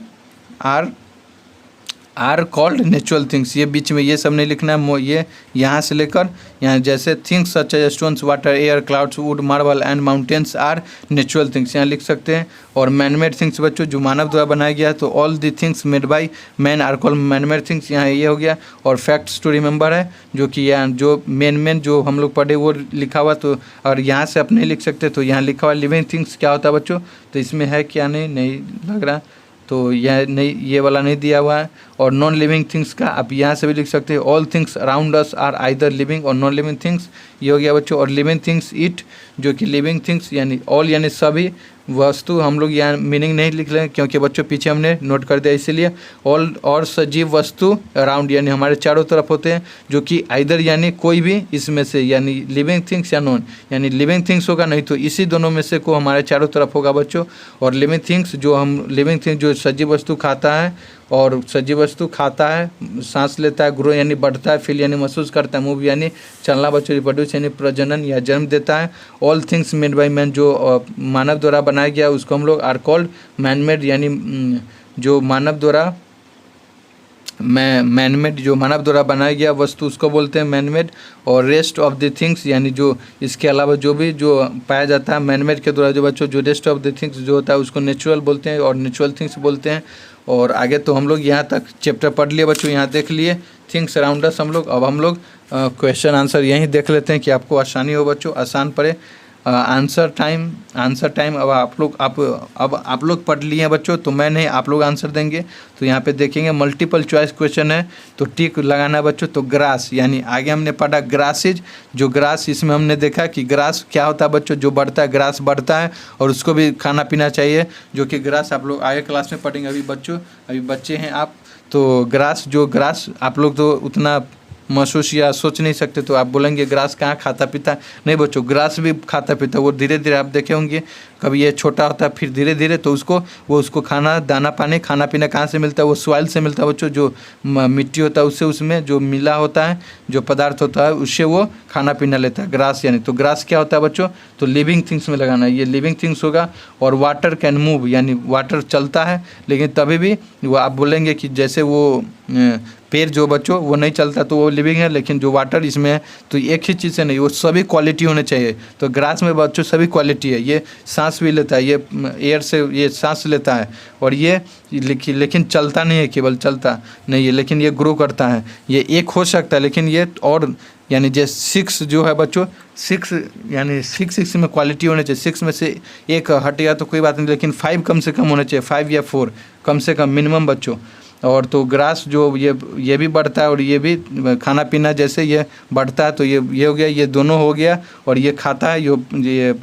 आर कॉल्ड नेचुरल थिंग्स, ये बीच में ये सब नहीं लिखना है, ये यहाँ से लेकर यहाँ जैसे things such as stones water air clouds wood marble and mountains are natural things, यहाँ लिख सकते हैं। और मैनमेड थिंग्स बच्चों जो मानव द्वारा बनाया गया है, तो all the things made by man are called man made things, यहाँ ये हो गया। और फैक्ट्स टू रिमेंबर है जो कि यहाँ जो मेन जो हम लोग पढ़े वो लिखा हुआ, तो और यहाँ से आप नहीं लिख सकते, तो यहाँ लिखा हुआ लिविंग थिंग्स क्या होता है बच्चों, तो इसमें है क्या नहीं लग रहा, तो यह नहीं, ये वाला नहीं दिया हुआ है। और नॉन लिविंग थिंग्स का आप यहाँ से भी लिख सकते हैं all things around us are either living और नॉन लिविंग थिंग्स, ये हो गया बच्चों। और लिविंग थिंग्स इट, जो कि लिविंग थिंग्स यानी ऑल यानी सभी, वस्तु हम लोग यहाँ मीनिंग नहीं लिख रहे हैं क्योंकि बच्चों पीछे हमने नोट कर दिया, इसीलिए ऑल और सजीव वस्तु अराउंड यानी हमारे चारों तरफ होते हैं, जो कि आइदर यानी कोई भी इसमें से यानी लिविंग थिंग्स या नॉन यानी लिविंग थिंग्स होगा, नहीं तो इसी दोनों में से को हमारे चारों तरफ होगा बच्चों। और लिविंग थिंग्स जो सजीव वस्तु खाता है, और सजीव वस्तु खाता है, सांस लेता है, ग्रो यानी बढ़ता है, फील यानी महसूस करता है, मूव यानी चलना बच्चों, रिप्रोड्यूस यानी प्रजनन या जन्म देता है। All things made by man जो मानव द्वारा बनाया गया उसको हम लोग आर कॉल्ड मैन मेड, यानी जो मानव द्वारा मैनमेड जो मानव द्वारा बनाया गया वस्तु उसको बोलते हैं मैनमेड। और रेस्ट ऑफ द थिंग्स यानी जो इसके अलावा जो पाया जाता है मैनमेड के द्वारा जो बच्चों, जो रेस्ट ऑफ द थिंग्स जो होता है उसको नेचुरल बोलते हैं और नेचुरल थिंग्स बोलते हैं। और आगे तो हम लोग यहाँ तक चैप्टर पढ़ लिए बच्चों, यहाँ देख लिए थिंग्स अराउंड अस हम लोग। अब हम लोग क्वेश्चन आंसर यहीं देख लेते हैं कि आपको आसानी हो बच्चों, आसान पड़े। आंसर टाइम अब आप लोग पढ़ लिए हैं बच्चों, तो मैं नहीं आप लोग आंसर देंगे। तो यहाँ पे देखेंगे मल्टीपल चॉइस क्वेश्चन है, तो टिक लगाना है बच्चों। तो ग्रास यानी आगे हमने पढ़ा ग्रासेज, जो ग्रास इसमें हमने देखा कि ग्रास क्या होता है बच्चों, जो बढ़ता है, ग्रास बढ़ता है और उसको भी खाना पीना चाहिए, जो कि ग्रास आप लोग आगे क्लास में पढ़ेंगे। अभी बच्चे हैं आप, तो ग्रास आप लोग तो उतना महसूस या सोच नहीं सकते, तो आप बोलेंगे ग्रास कहाँ खाता पीता, नहीं बच्चों ग्रास भी खाता पीता। वो धीरे धीरे आप देखे होंगे, कभी ये छोटा होता है फिर धीरे धीरे तो उसको खाना दाना पानी खाना पीना कहाँ से मिलता है, वो सॉइल से मिलता है बच्चों, जो मिट्टी होता है उससे, उसमें जो मिला होता है जो पदार्थ होता है उससे वो खाना पीना लेता है ग्रास यानी। तो ग्रास क्या होता है बच्चों, तो लिविंग थिंग्स में लगाना है, ये लिविंग थिंग्स होगा। और वाटर कैन मूव यानी वाटर चलता है, लेकिन तभी भी वो आप बोलेंगे कि जैसे वो पेड़ जो बच्चों वो नहीं चलता तो वो लिविंग है, लेकिन जो वाटर इसमें है तो एक ही चीज़ से नहीं, वो सभी क्वालिटी होने चाहिए। तो ग्रास में बच्चों सभी क्वालिटी है, ये सांस भी लेता है, ये एयर से ये सांस लेता है, और ये लेकिन चलता नहीं है, केवल चलता नहीं है, लेकिन ये ग्रो करता है। ये एक हो सकता है, लेकिन ये और यानी जैसे 6 जो है बच्चों 6 यानी 6 में क्वालिटी होने चाहिए, 6 में से एक हट गया तो कोई बात नहीं, लेकिन 5 कम से कम होने चाहिए, 5 या 4 कम से कम मिनिमम बच्चों। और तो ग्रास जो ये भी बढ़ता है और ये भी खाना पीना जैसे ये बढ़ता है, तो ये हो गया, ये दोनों हो गया। और ये खाता है, ये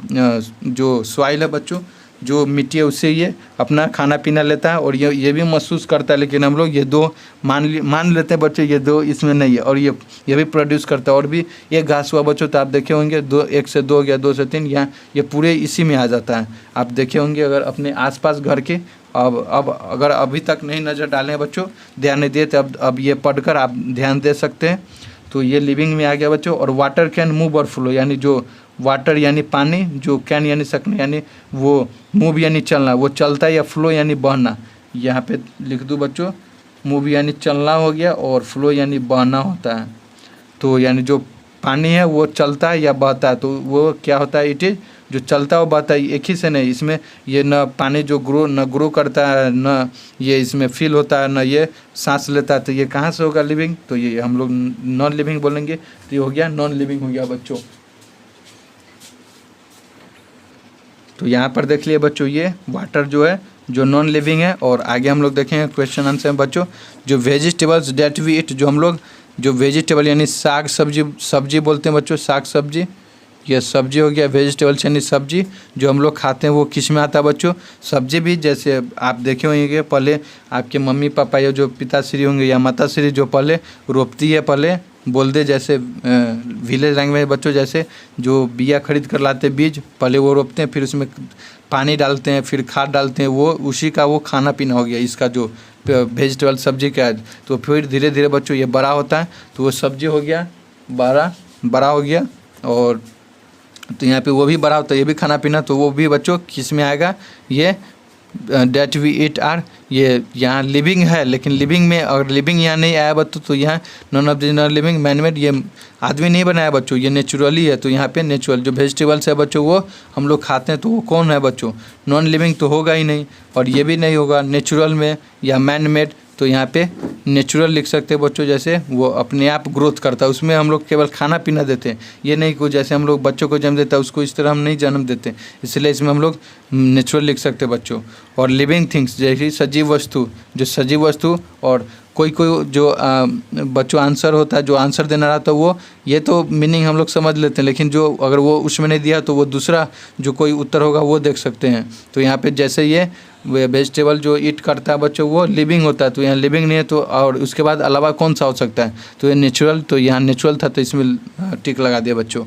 जो सॉइल है बच्चों, जो मिट्टी है उससे ये अपना खाना पीना लेता है, और ये भी महसूस करता है। लेकिन हम लोग ये 2 मान लेते हैं बच्चों, ये 2 इसमें नहीं है, और ये भी प्रोड्यूस करता है। और भी एक घास हुआ बच्चों, तो आप देखे होंगे 1 से 2 गया, 2 से 3, यहाँ ये पूरे इसी में आ जाता है। आप देखे होंगे अगर अपने आसपास घर के, अब अगर अभी तक नहीं नज़र डालें बच्चों, ध्यान नहीं दिए, तो अब ये पढ़कर आप ध्यान दे सकते हैं। तो ये लिविंग में आ गया बच्चों। और वाटर कैन मूव और फ्लो यानी जो वाटर यानी पानी, जो कैन यानी सकना, यानी वो मूव यानी चलना, वो चलता है, या फ्लो यानी बहना। यहाँ पे लिख दूँ बच्चों, मूव यानी चलना हो गया और फ्लो यानी बहना होता है। तो यानी जो पानी है वो चलता है या बहता है, तो वो क्या होता है, इट इज़ जो चलता है वो बहता है, एक ही से नहीं। इसमें ये न पानी जो ग्रो करता है, न ये इसमें फील होता है, न ये सांस लेता है, तो ये कहाँ से होगा लिविंग, तो ये हम लोग नॉन लिविंग बोलेंगे। तो ये हो गया नॉन लिविंग हो गया बच्चों। तो यहाँ पर देख लिए बच्चों, ये वाटर जो है जो नॉन लिविंग है। और आगे हम लोग देखेंगे क्वेश्चन आंसर में बच्चों, जो वेजिटेबल्स डेट वी ईट, जो हम लोग जो वेजिटेबल यानी साग सब्जी बोलते हैं बच्चों, साग सब्जी, ये सब्जी हो गया। वेजिटेबल्स यानी सब्जी जो हम लोग खाते हैं वो किस में आता है बच्चों, सब्जी भी जैसे आप देखे होंगे, पहले आपके मम्मी पापा या जो पिताश्री होंगे या माताश्री जो पहले रोपती है, पहले बोल दे जैसे विलेज लैंग्वेज में बच्चों, जैसे जो बिया खरीद कर लाते बीज, पहले वो रोपते हैं, फिर उसमें पानी डालते हैं, फिर खाद डालते हैं, वो उसी का वो खाना पीना हो गया इसका जो वेजिटेबल सब्जी का। तो फिर धीरे धीरे बच्चों ये बड़ा होता है, तो वो सब्जी हो गया, बड़ा हो गया। और तो यहाँ पे वो भी बड़ा होता है, ये भी खाना पीना, तो वो भी बच्चों किस में आएगा, ये डेट वी ईट आर, ये यहाँ लिविंग है, लेकिन लिविंग में अगर लिविंग यहाँ नहीं आया बच्चों, तो यहाँ none of the non living manmade, ये आदमी नहीं बनाया बच्चों, ये नेचुरली है। तो यहाँ पे नेचुरल जो वेजिटेबल्स है बच्चों वो हम लोग खाते हैं, तो वो कौन है बच्चों, नॉन लिविंग तो होगा ही नहीं, और ये भी नहीं होगा नेचुरल में या मैन मेड। तो यहाँ पे नेचुरल लिख सकते हैं बच्चों, जैसे वो अपने आप ग्रोथ करता है। उसमें हम लोग केवल खाना पीना देते हैं, ये नहीं कि जैसे हम लोग बच्चों को जन्म देता है उसको इस तरह हम नहीं जन्म देते, इसलिए इसमें हम लोग नेचुरल लिख सकते हैं बच्चों। और लिविंग थिंग्स जैसे सजीव वस्तु, जो सजीव वस्तु, और कोई कोई जो बच्चों आंसर होता है, जो आंसर देना रहा तो वो ये तो मीनिंग हम लोग समझ लेते हैं, लेकिन जो अगर वो उसमें नहीं दिया तो वो दूसरा जो कोई उत्तर होगा वो देख सकते हैं। तो यहाँ पे जैसे ये वेजिटेबल जो ईट करता है बच्चों वो लिविंग होता है, तो यहाँ लिविंग नहीं है, तो और उसके बाद अलावा कौन सा हो सकता है, तो ये नेचुरल, तो यहाँ नेचुरल था तो इसमें टिक लगा दिया बच्चों।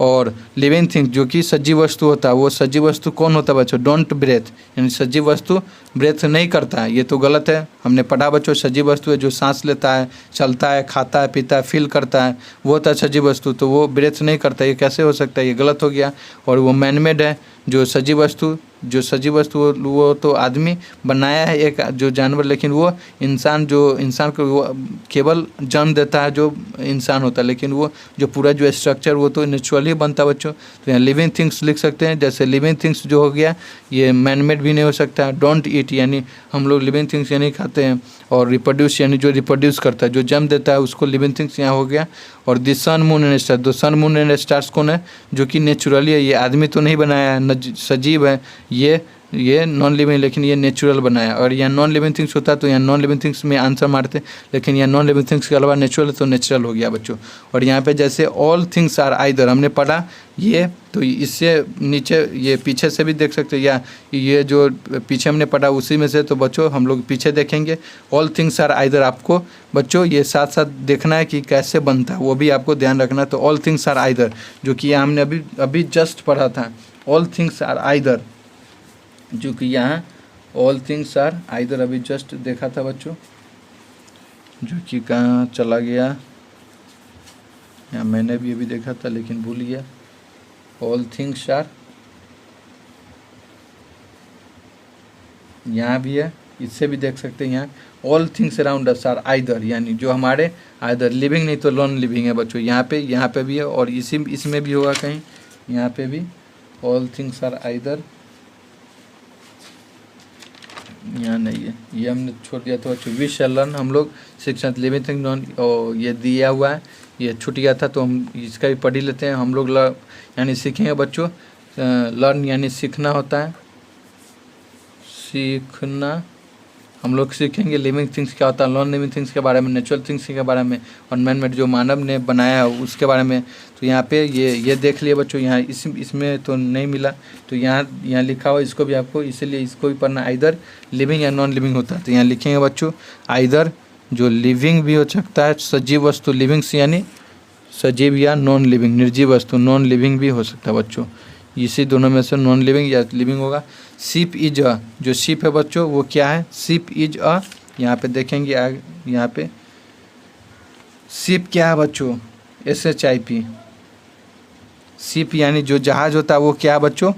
और लिविंग थिंग जो कि सजीव वस्तु होता है, वो सजीव वस्तु कौन होता है बच्चों, डोंट ब्रेथ, यानी सजीव वस्तु ब्रेथ नहीं करता है, ये तो गलत है। हमने पढ़ा बच्चों सजीव वस्तु है जो सांस लेता है, चलता है, खाता है, पीता है, फील करता है, वो होता है सजीव वस्तु, तो वो ब्रेथ नहीं करता, ये कैसे हो सकता है, ये गलत हो गया। और वो मैनमेड है, जो सजीव वस्तु, जो सजीव वस्तु वो तो आदमी बनाया है एक जो जानवर, लेकिन वो इंसान, जो इंसान को वो केवल जन्म देता है जो इंसान होता है, लेकिन वो जो पूरा जो स्ट्रक्चर वो तो नेचुरली बनता है बच्चों। तो यहाँ लिविंग थिंग्स लिख सकते हैं, जैसे लिविंग थिंग्स जो हो गया ये मैनमेड भी नहीं हो सकता। डोंट ईट यानी हम लोग लिविंग थिंग्स ये नहीं खाते हैं। और रिप्रोड्यूस यानी जो रिप्रोड्यूस करता है, जो जन्म देता है उसको लिविंग थिंग्स यहाँ हो गया। और the sun moon and star, दो सन मून एंड स्टार्स कौन है, जो कि नेचुरली है, ये आदमी तो नहीं बनाया है, सजीव है, ये नॉन लिविंग, लेकिन ये नेचुरल बनाया। और यहाँ नॉन लिविंग थिंग्स होता है तो यहाँ नॉन लिविंग थिंग्स में आंसर मारते, लेकिन यहाँ नॉन लिविंग थिंग्स के अलावा नेचुरल है तो नेचुरल हो गया बच्चों। और यहाँ पे जैसे ऑल थिंग्स आर आइदर हमने पढ़ा ये, तो इससे नीचे ये पीछे से भी देख सकते हैं, या ये जो पीछे हमने पढ़ा उसी में से, तो बच्चों हम लोग पीछे देखेंगे। ऑल थिंग्स आर आइदर आपको बच्चों ये साथ साथ देखना है कि कैसे बनता है, वो भी आपको ध्यान रखना है। तो ऑल थिंग्स आर आइदर जो कि हमने अभी जस्ट पढ़ा था, ऑल थिंग्स आर आइदर, जो कि यहाँ ऑल थिंग्स आर आइदर अभी जस्ट देखा था बच्चों, जो कि कहाँ चला गया, यहाँ मैंने भी अभी देखा था लेकिन भूल गया। ऑल थिंग्स आर यहाँ भी है, इससे भी देख सकते हैं। यहाँ all things around us are either, यानी जो हमारे आइदर लिविंग नहीं तो नॉन लिविंग है बच्चों। यहाँ पे भी है, और इसमें भी होगा कहीं, यहाँ पे भी ऑल थिंग्स आर आइदर, यहाँ नहीं है, ये हमने छोड़ दिया था बच्चों। वी शैल लर्न, हम लोग शिक्षण लिविंग थिंग नॉन, और ये दिया हुआ है, ये छूट गया था तो हम इसका भी पढ़ ही लेते हैं। हम लोग यानी सीखेंगे बच्चों, लर्न यानी सीखना होता है, सीखना हम लोग सीखेंगे। लिविंग थिंग्स क्या होता है, नॉन लिविंग थिंग्स के बारे में, नेचुरल थिंग्स के बारे में, और मैन मेड जो मानव ने बनाया है उसके बारे में। तो यहाँ पे ये देख लिए बच्चों, यहाँ इसमें तो नहीं मिला, तो यहाँ लिखा हुआ इसको भी आपको, इसीलिए इसको भी पढ़ना, आइदर लिविंग या नॉन लिविंग होता है। तो यहाँ लिखेंगे बच्चों आइदर जो लिविंग भी हो सकता है, सजीव वस्तु लिविंग्स यानी सजीव, या नॉन लिविंग निर्जीव वस्तु नॉन लिविंग भी हो सकता है बच्चों। इसी दोनों में से नॉन लिविंग या लिविंग होगा। शिप इज अ, जो शिप है बच्चों वो क्या है, शिप इज अ, यहाँ पे देखेंगे यहाँ पे शिप क्या है बच्चों, SHIP, शिप यानी जो जहाज होता है वो क्या है बच्चों,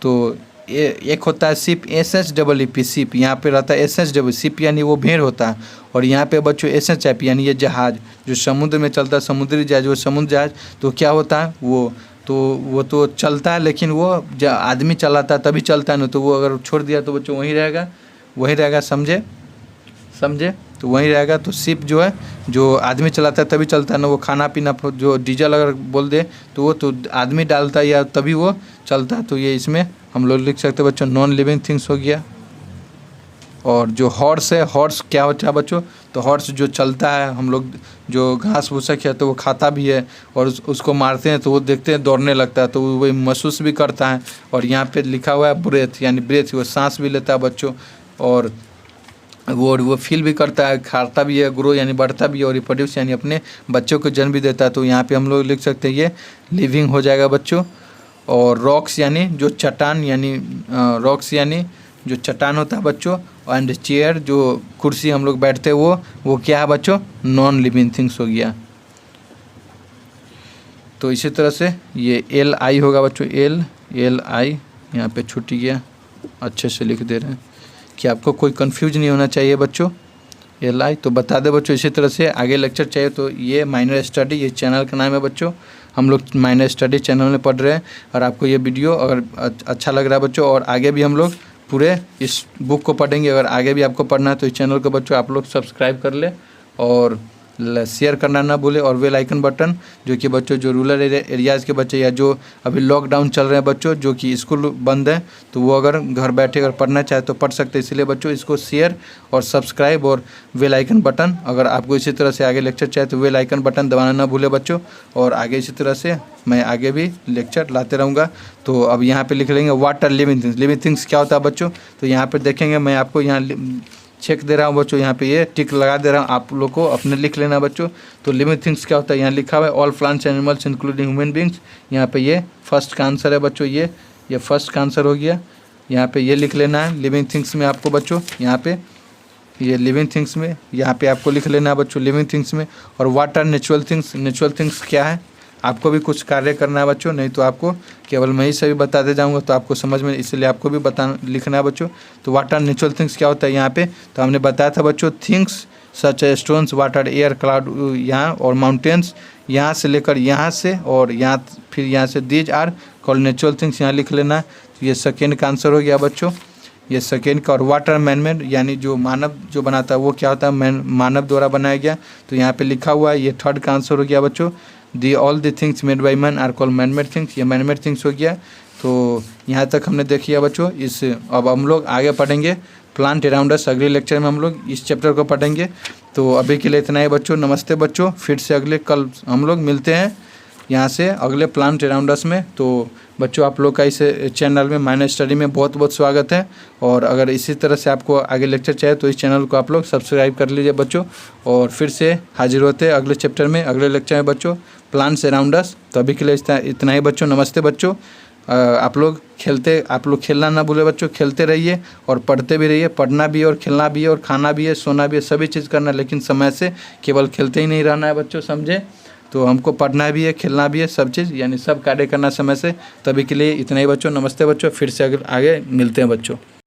तो एक होता है शिप SHEEP, शिप यहाँ पे रहता है SHW, शिप यानी वो भेड़ होता है, और यहाँ पे बच्चों SHIP यानी ये जहाज जो समुद्र में चलता है, समुद्री जहाज, वो समुद्र जहाज तो क्या होता है वो तो चलता है, लेकिन वो आदमी चलाता है तभी चलता है ना, तो वो अगर छोड़ दिया तो बच्चों वहीं रहेगा, समझे, तो वहीं रहेगा। तो शिप जो है जो आदमी चलाता है तभी चलता है ना, वो खाना पीना जो डीजल अगर बोल दे तो वो तो आदमी डालता है या तभी वो चलता है, तो ये इसमें हम लोग लिख सकते हैं बच्चों नॉन लिविंग थिंग्स हो गया। और जो हॉर्स है, हॉर्स क्या होता है बच्चों, तो हॉर्स जो चलता है, हम लोग जो घास भूसा है तो वो खाता भी है, और उसको मारते हैं तो वो देखते हैं दौड़ने लगता है, तो वो महसूस भी करता है। और यहाँ पे लिखा हुआ है ब्रेथ, यानी ब्रेथ वो सांस भी लेता है बच्चों, और वो फील भी करता है, खाता भी है, ग्रो यानी बढ़ता भी है, और रिप्रोड्यूस यानी अपने बच्चों को जन्म भी देता है। तो यहाँ पे हम लोग लिख सकते हैं ये लिविंग हो जाएगा बच्चों। और रॉक्स यानी जो चट्टान, यानी रॉक्स यानी जो चट्टान होता है बच्चों, एंड चेयर जो कुर्सी हम लोग बैठते हैं वो क्या है बच्चों, नॉन लिविंग थिंग्स हो गया। तो इसी तरह से ये LI होगा बच्चों, LI यहाँ पे छूट गया, अच्छे से लिख दे रहे हैं कि आपको कोई कंफ्यूज नहीं होना चाहिए बच्चों। LI तो बता दे बच्चों। इसी तरह से आगे लेक्चर चाहिए तो ये माइनर स्टडी, ये चैनल का नाम है बच्चों, हम लोग माइनर स्टडी चैनल में पढ़ रहे हैं। और आपको ये वीडियो अगर अच्छा लग रहा है बच्चों, और आगे भी हम लोग पूरे इस बुक को पढ़ेंगे। अगर आगे भी आपको पढ़ना है तो इस चैनल को बच्चों आप लोग सब्सक्राइब कर ले और शेयर करना ना भूले, और बेल आइकन बटन जो कि बच्चों जो रूरल एरियाज़ के बच्चे या जो अभी लॉकडाउन चल रहे हैं बच्चों, जो कि स्कूल बंद है, तो वो अगर घर बैठे अगर पढ़ना चाहे तो पढ़ सकते हैं। इसलिए बच्चों इसको शेयर और सब्सक्राइब और बेल आइकन बटन, अगर आपको इसी तरह से आगे लेक्चर चाहिए तो बेल आइकन बटन दबाना ना भूले बच्चों। और आगे इसी तरह से मैं आगे भी लेक्चर लाते रहूँगा। तो अब यहाँ पे लिख लेंगे what are living things. Living things क्या होता है बच्चों, तो यहाँ पर देखेंगे, मैं आपको यहाँ चेक दे रहा हूँ बच्चों, यहाँ पे ये टिक लगा दे रहा हूँ, आप लोग को अपने लिख लेना बच्चों। तो लिविंग थिंग्स क्या होता है, यहाँ लिखा हुआ है all plants animals including human beings. यहाँ पे ये फर्स्ट का आंसर है बच्चों, ये फर्स्ट का आंसर हो गया। यहाँ पे ये लिख लेना है लिविंग थिंग्स में आपको बच्चों, यहाँ पे ये लिविंग थिंग्स में यहाँ पे आपको लिख लेना है बच्चों लिविंग थिंग्स में। और what are natural things, natural things क्या है, आपको भी कुछ कार्य करना है बच्चों, नहीं तो आपको केवल मैं ही सभी बताते जाऊंगा तो आपको समझ में, इसलिए आपको भी लिखना है बच्चों। तो व्हाट आर नेचुरल थिंग्स क्या होता है यहाँ पे, तो हमने बताया था बच्चों थिंग्स सच ए स्टोन्स, वाटर, एयर, क्लाउड यहाँ, और माउंटेन्स यहाँ से लेकर यहाँ से, और यहाँ फिर यहाँ से these are called natural things, यहाँ लिख लेना है। तो ये सेकेंड का आंसर हो गया बच्चों, ये सेकेंड का। और वाटर मैनमेड यानी जो मानव जो बनाता है वो क्या होता है, मानव द्वारा बनाया गया, तो यहाँ पे लिखा हुआ है, ये थर्ड का आंसर हो गया बच्चों। All the things made by man are called man made things, ये मैनमेड थिंग्स हो गया। तो यहाँ तक हमने देखी है बच्चों। अब हम लोग आगे पढ़ेंगे प्लांट अराउंड अस, अगले लेक्चर में हम लोग इस चैप्टर को पढ़ेंगे। तो अभी के लिए इतना ही बच्चों, नमस्ते बच्चों, फिर से अगले कल हम लोग मिलते हैं यहाँ से अगले प्लांट अराउंड अस में। तो बच्चों आप लोग का इस चैनल में माइनर स्टडी में बहुत बहुत स्वागत है, और अगर इसी तरह से आपको आगे लेक्चर चाहिए तो इस चैनल को आप लोग सब्सक्राइब कर लीजिए बच्चों। और फिर से हाजिर होते हैं अगले चैप्टर में, अगले लेक्चर में बच्चों, प्लांट्स अराउंड अस। तो अभी के लिए इतना ही बच्चों, नमस्ते बच्चों। आप लोग खेलना ना भूले बच्चों, खेलते रहिए और पढ़ते भी रहिए। पढ़ना भी है और खेलना भी है और खाना भी है, सोना भी है, सभी चीज़ करना है, लेकिन समय से, केवल खेलते ही नहीं रहना है बच्चों, समझे। तो हमको पढ़ना भी है, खेलना भी है, सब चीज़ यानी सब कार्य करना समय से। तभी के लिए इतना ही बच्चों, नमस्ते बच्चों, फिर से आगे मिलते हैं बच्चों।